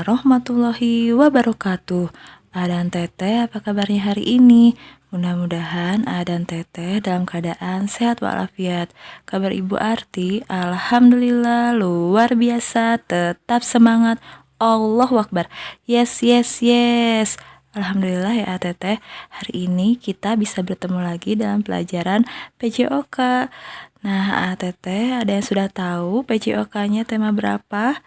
warahmatullahi wabarakatuh. Adan Teteh, apa kabarnya hari ini? Mudah-mudahan Adan Teteh dalam keadaan sehat walafiat. Kabar Ibu Arti, alhamdulillah luar biasa, tetap semangat. Allahu Akbar. Yes, yes, yes. Alhamdulillah ya Teteh, hari ini kita bisa bertemu lagi dalam pelajaran PJOK. Nah, Teteh, ada yang sudah tahu PJOK-nya tema berapa?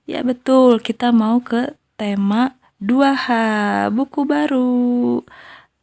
Ya betul, kita mau ke tema 2H, buku baru.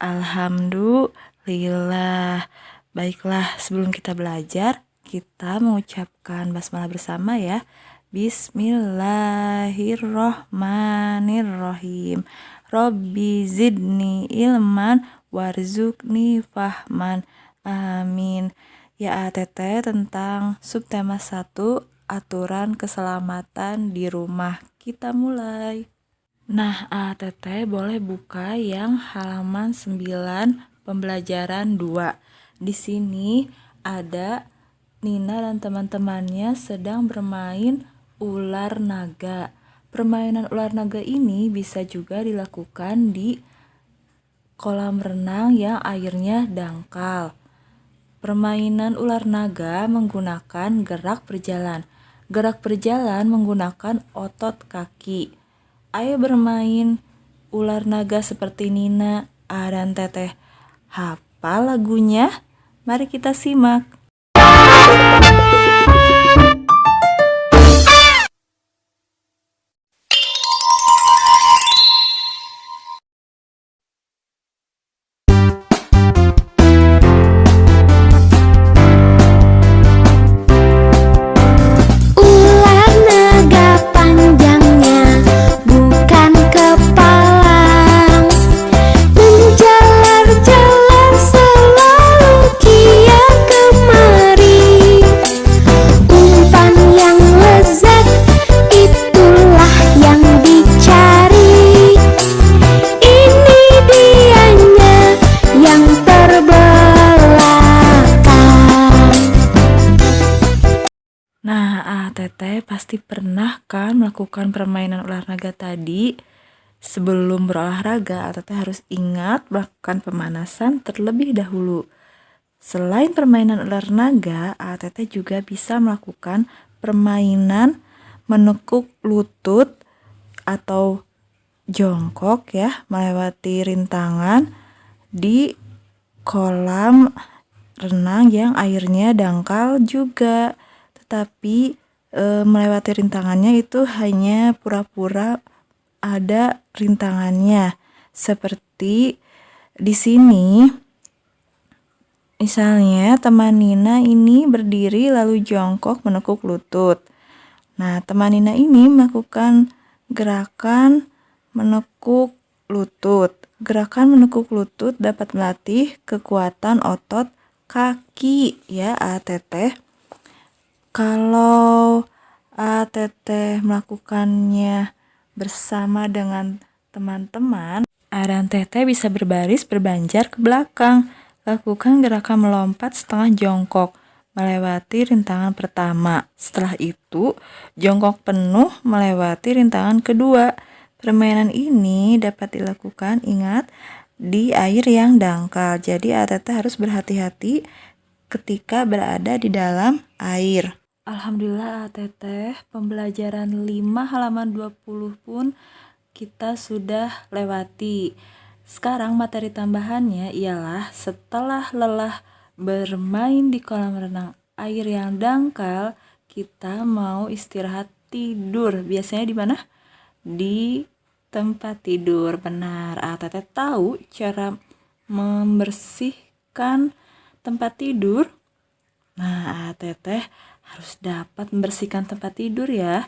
Alhamdulillah. Baiklah, sebelum kita belajar, kita mengucapkan basmalah bersama ya. Bismillahirrohmanirrohim. Robbi zidni ilman warzukni fahman. Amin. Ya Teteh, tentang subtema 1, aturan keselamatan di rumah. Kita mulai. Nah, Teteh boleh buka yang halaman 9 pembelajaran 2. Di sini ada Nina dan teman-temannya sedang bermain ular naga. Permainan ular naga ini bisa juga dilakukan di kolam renang yang airnya dangkal. Permainan ular naga menggunakan gerak berjalan. Gerak berjalan menggunakan otot kaki. Ayo bermain ular naga seperti Nina, dan Teteh. Hafal lagunya? Mari kita simak. Nah, Teteh pasti pernah kan melakukan permainan ular naga tadi? Sebelum berolahraga, Teteh harus ingat melakukan pemanasan terlebih dahulu. Selain permainan ular naga, Teteh juga bisa melakukan permainan menekuk lutut atau jongkok ya, melewati rintangan di kolam renang yang airnya dangkal juga. Tetapi melewati rintangannya itu hanya pura-pura ada rintangannya. Seperti di sini, misalnya teman Nina ini berdiri lalu jongkok menekuk lutut. Nah, teman Nina ini melakukan gerakan menekuk lutut. Gerakan menekuk lutut dapat melatih kekuatan otot kaki ya, Teteh. Kalau Teteh melakukannya bersama dengan teman-teman, dan Teteh bisa berbaris berbanjar ke belakang. Lakukan gerakan melompat setengah jongkok melewati rintangan pertama. Setelah itu, jongkok penuh melewati rintangan kedua. Permainan ini dapat dilakukan, ingat, di air yang dangkal. Jadi Teteh harus berhati-hati ketika berada di dalam air. Alhamdulillah Teteh, pembelajaran 5 halaman 20 pun kita sudah lewati. Sekarang materi tambahannya ialah setelah lelah bermain di kolam renang air yang dangkal, kita mau istirahat tidur. Biasanya di mana? Di tempat tidur. Benar. Teteh tahu cara membersihkan tempat tidur? Nah, Teteh harus dapat membersihkan tempat tidur ya.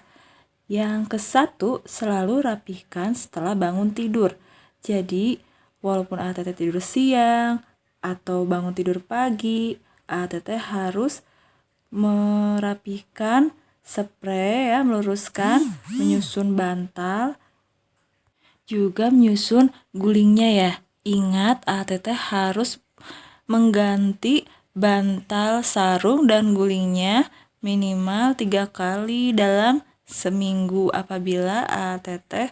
Yang ke-1, selalu rapihkan setelah bangun tidur. Jadi, walaupun Teteh tidur siang atau bangun tidur pagi, Teteh harus merapihkan spray ya, meluruskan, menyusun bantal, juga menyusun gulingnya ya. Ingat, Teteh harus mengganti bantal sarung dan gulingnya minimal 3 kali dalam seminggu apabila teteh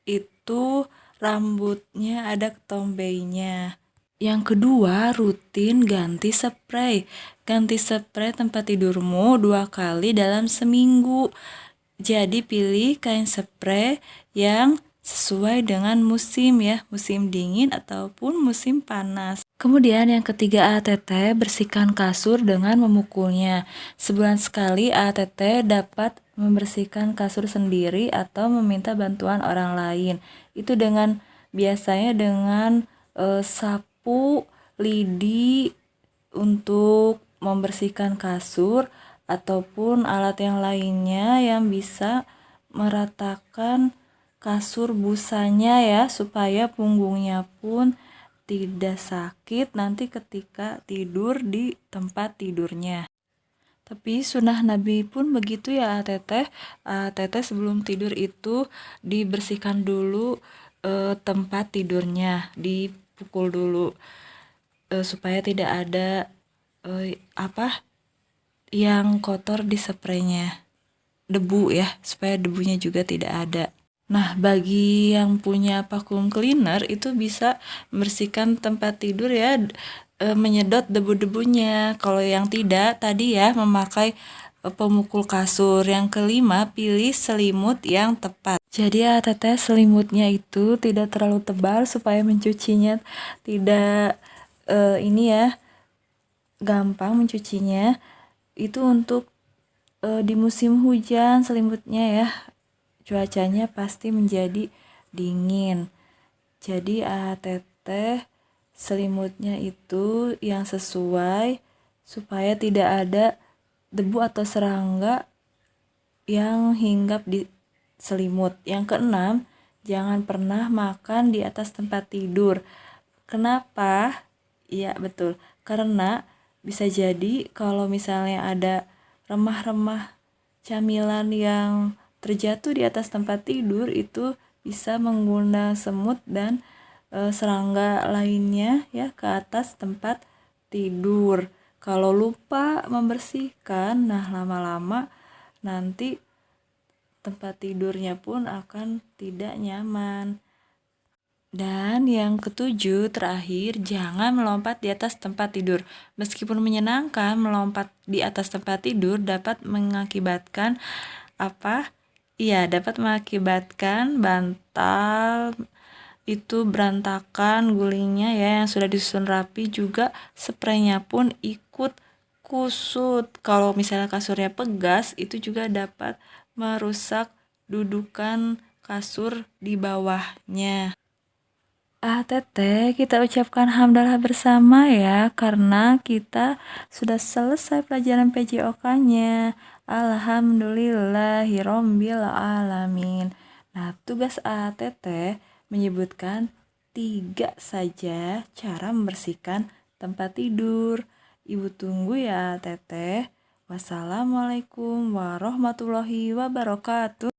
itu rambutnya ada ketombainya. Yang kedua, rutin ganti spray. Ganti spray tempat tidurmu 2 kali dalam seminggu. Jadi pilih kain spray yang sesuai dengan musim ya, musim dingin ataupun musim panas. Kemudian yang ketiga, ATT bersihkan kasur dengan memukulnya. Sebulan sekali ATT dapat membersihkan kasur sendiri atau meminta bantuan orang lain. Itu biasanya dengan sapu lidi untuk membersihkan kasur ataupun alat yang lainnya yang bisa meratakan kasur busanya ya, supaya punggungnya pun tidak sakit nanti ketika tidur di tempat tidurnya. Tapi sunnah Nabi pun begitu ya teteh. Teteh sebelum tidur itu dibersihkan dulu tempat tidurnya, dipukul dulu supaya tidak ada yang kotor di spraynya, debu ya, supaya debunya juga tidak ada. Nah, bagi yang punya vacuum cleaner itu bisa membersihkan tempat tidur ya, menyedot debu-debunya. Kalau yang tidak, tadi ya memakai pemukul kasur. Yang kelima, pilih selimut yang tepat. Jadi ya teteh, selimutnya itu tidak terlalu tebal supaya mencucinya tidak ini ya, gampang mencucinya. Itu untuk di musim hujan selimutnya ya, cuacanya pasti menjadi dingin. Jadi ATT selimutnya itu yang sesuai supaya tidak ada debu atau serangga yang hinggap di selimut. Yang keenam, jangan pernah makan di atas tempat tidur. Kenapa? Iya betul, karena bisa jadi kalau misalnya ada remah-remah camilan yang terjatuh di atas tempat tidur, itu bisa mengundang semut dan serangga lainnya ya ke atas tempat tidur. Kalau lupa membersihkan, nah lama-lama nanti tempat tidurnya pun akan tidak nyaman. Dan yang ketujuh terakhir, jangan melompat di atas tempat tidur. Meskipun menyenangkan, melompat di atas tempat tidur dapat mengakibatkan apa? Iya, dapat mengakibatkan bantal itu berantakan gulingnya ya, yang sudah disusun rapi, juga spraynya pun ikut kusut. Kalau misalnya kasurnya pegas, itu juga dapat merusak dudukan kasur di bawahnya. Teteh, kita ucapkan hamdalah bersama ya, karena kita sudah selesai pelajaran PJOK-nya. Alhamdulillahirobbil alamin. Nah, tugas teteh menyebutkan 3 saja cara membersihkan tempat tidur. Ibu tunggu ya teteh. Wassalamualaikum warahmatullahi wabarakatuh.